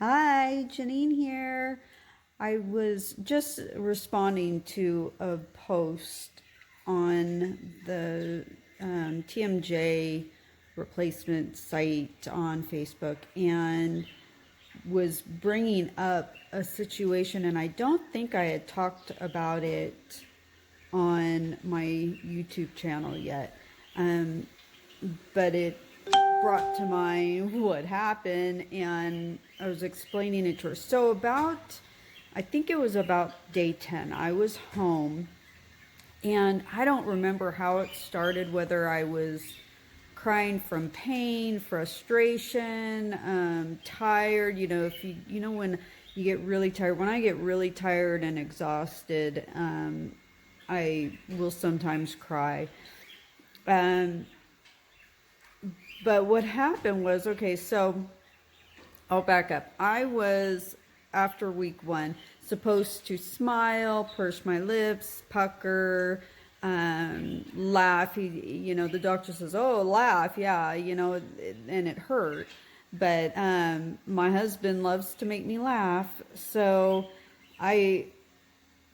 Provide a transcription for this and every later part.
Hi, Janine here. I was just responding to a post on the TMJ replacement site on Facebook and was bringing up a situation, and I don't think I had talked about it on my YouTube channel yet. Um, but it brought to mind what happened, and I was explaining it to her. So I think it was about day 10, I was home, and I don't remember how it started, whether I was crying from pain, frustration, tired. If when you get really tired, when I get really tired and exhausted, I will sometimes cry. Um, but what happened was, okay, so I'll back up. I was, after week 1, supposed to smile, purse my lips, pucker, laugh. The doctor says, "Oh, laugh, yeah," and it hurt. But my husband loves to make me laugh, so I,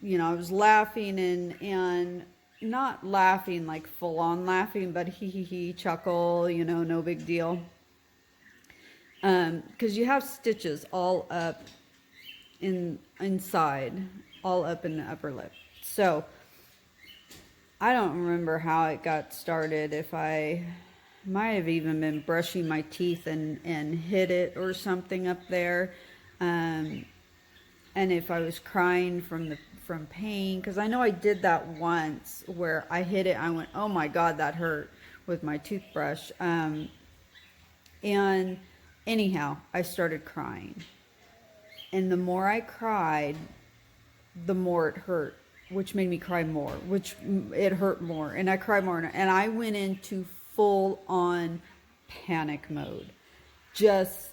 I was laughing and not laughing like full on laughing, but he chuckle, no big deal. Because you have stitches all up inside, all up in the upper lip. So I don't remember how it got started. If I might have even been brushing my teeth and hit it or something up there. Um, and if I was crying from pain, because I know I did that once where I hit it, I went, "Oh my God, that hurt," with my toothbrush. And anyhow, I started crying. And the more I cried, the more it hurt, which made me cry more, which it hurt more. And I cried more. And I went into full on panic mode. Just,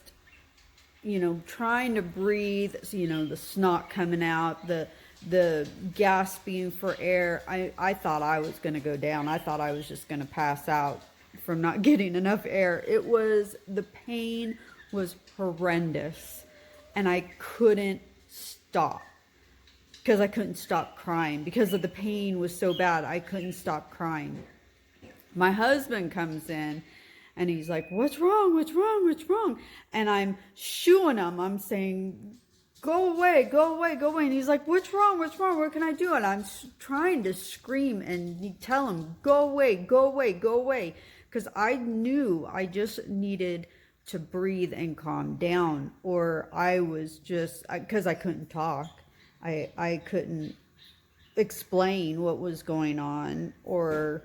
trying to breathe, the snot coming out, the gasping for air. I thought I was going to go down. I thought I was just going to pass out from not getting enough air. The pain was horrendous, and I couldn't stop because I couldn't stop crying because of the pain was so bad. I couldn't stop crying. My husband comes in and he's like, "What's wrong? What's wrong? What's wrong?" And I'm shooing him. I'm saying, "Go away, go away, go away." And he's like, "What's wrong? What's wrong? What can I do?" And I'm trying to scream and tell him, "Go away, go away, go away." Because I knew I just needed to breathe and calm down, or I was just, because I couldn't talk. I couldn't explain what was going on, or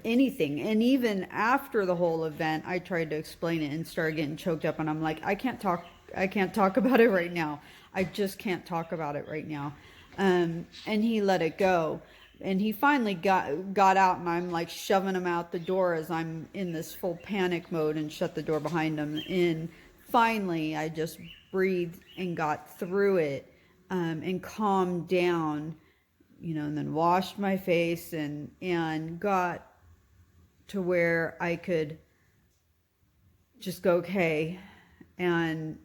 anything. And even after the whole event, I tried to explain it and started getting choked up, and I'm like, I can't talk about it right now. I just can't talk about it right now. And he let it go, and he finally got out, and I'm like shoving him out the door as I'm in this full panic mode, and shut the door behind him. And finally I just breathed and got through it, and calmed down, and then washed my face and got to where I could just go, okay. And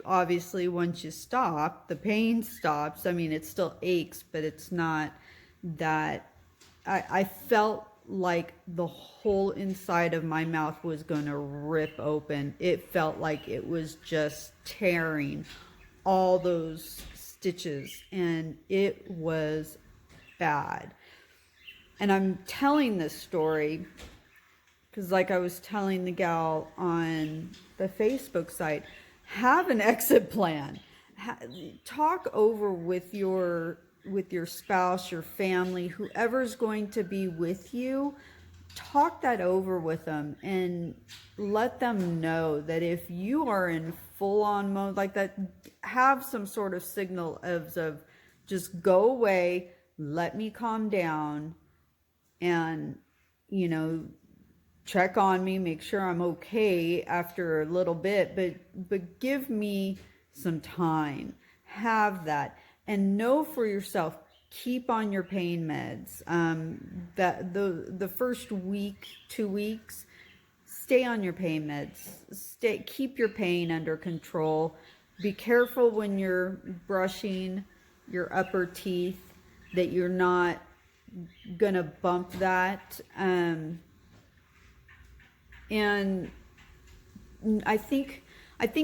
obviously once you stop, the pain stops. I mean, it still aches, but it's not that. I felt like the whole inside of my mouth was going to rip open. It felt like it was just tearing all those stitches, and it was bad. And I'm telling this story because, like I was telling the gal on the Facebook site, have an exit plan. Talk over with your spouse, your family, whoever's going to be with you. Talk that over with them and let them know that if you are in full on mode like that, have some sort of signal of just go away, let me calm down, and you know check on me, make sure I'm okay after a little bit, but give me some time. Have that, and know for yourself. Keep on your pain meds. That the first week, 2 weeks, stay on your pain meds. Keep your pain under control. Be careful when you're brushing your upper teeth that you're not gonna bump that. And I think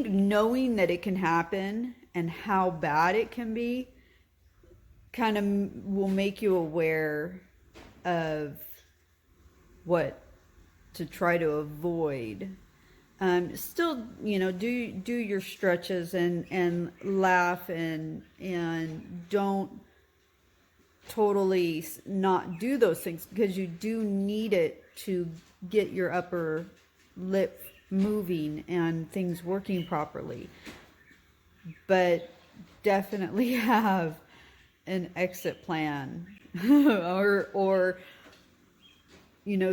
knowing that it can happen and how bad it can be kind of will make you aware of what to try to avoid. Still, do your stretches and laugh and don't totally not do those things, because you do need it to get your upper lip moving and things working properly. But definitely have an exit plan or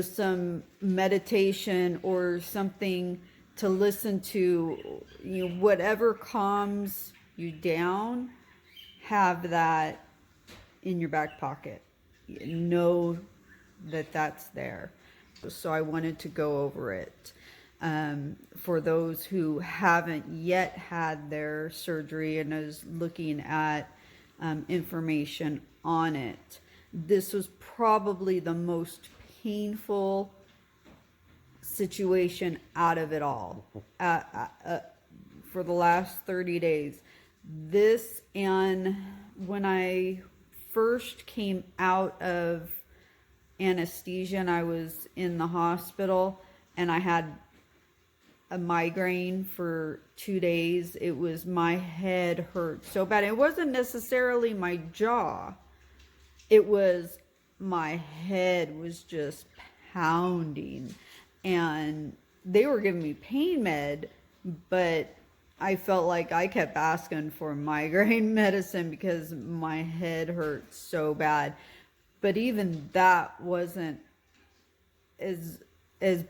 some meditation or something to listen to. Whatever calms you down, have that in your back pocket. Know that that's there. So I wanted to go over it. For those who haven't yet had their surgery and is looking at information on it, this was probably the most painful situation out of it all for the last 30 days. This, and when I first came out of anesthesia and I was in the hospital and I had a migraine for 2 days, it was, my head hurt so bad. It wasn't necessarily my jaw, it was my head was just pounding, and they were giving me pain med, but I felt like I kept asking for migraine medicine because my head hurt so bad. But even that wasn't as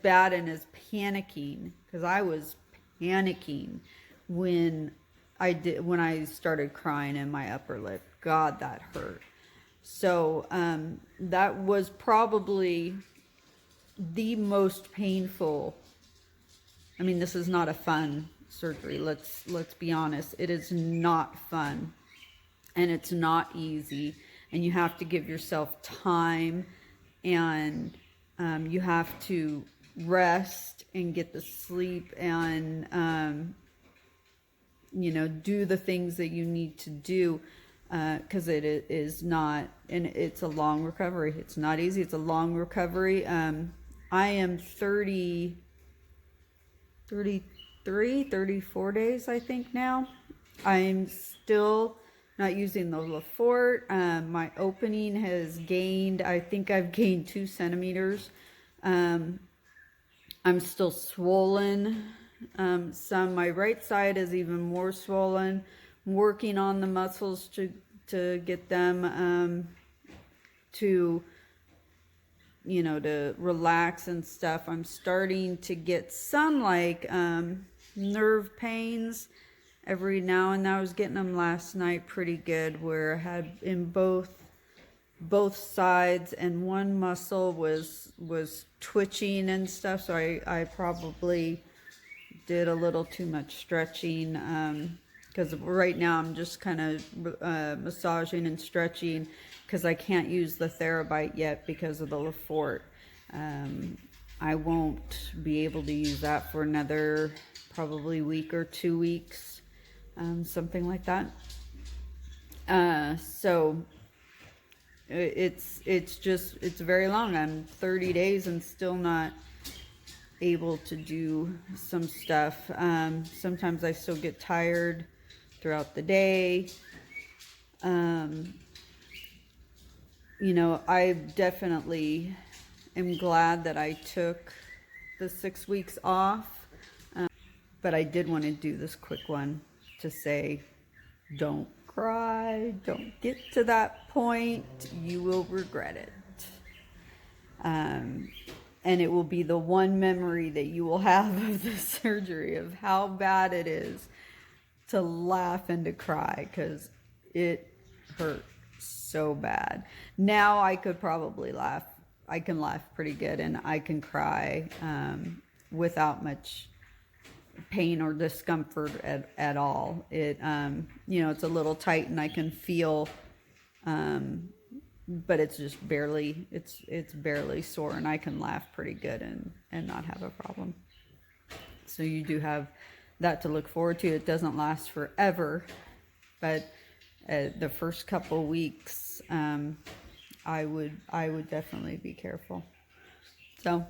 bad and as panicking, because I was panicking when I started crying in my upper lip. God, that hurt. So that was probably the most painful. I mean, this is not a fun surgery. Let's be honest. It is not fun, and it's not easy, and you have to give yourself time, and you have to rest and get the sleep and do the things that you need to do, because it is not, and it's a long recovery. It's not easy. It's a long recovery. I am 34 days, I think now. I'm still not using the Lefort. My opening has gained, I think I've gained 2 centimeters. I'm still swollen. My right side is even more swollen. I'm working on the muscles to get them to relax and stuff. I'm starting to get some nerve pains every now and then. I was getting them last night pretty good, where I had in both sides, and one muscle was twitching and stuff. So I probably did a little too much stretching, because right now I'm just kind of massaging and stretching, because I can't use the Therabite yet because of the Lefort. I won't be able to use that for another probably week or 2 weeks, something like that. So it's very long. I'm 30 days and still not able to do some stuff. Sometimes I still get tired throughout the day. I definitely am glad that I took the 6 weeks off, but I did want to do this quick one to say, don't cry, don't get to that point, you will regret it. And it will be the one memory that you will have of the surgery, of how bad it is to laugh and to cry, because it hurt so bad. Now I could probably laugh. I can laugh pretty good, and I can cry. without much pain or discomfort at all. It, you know, it's a little tight and I can feel, but it's just barely, it's barely sore, and I can laugh pretty good and not have a problem. So you do have that to look forward to. It doesn't last forever, but the first couple weeks, I would definitely be careful. So,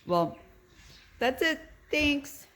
well, that's it. Thanks.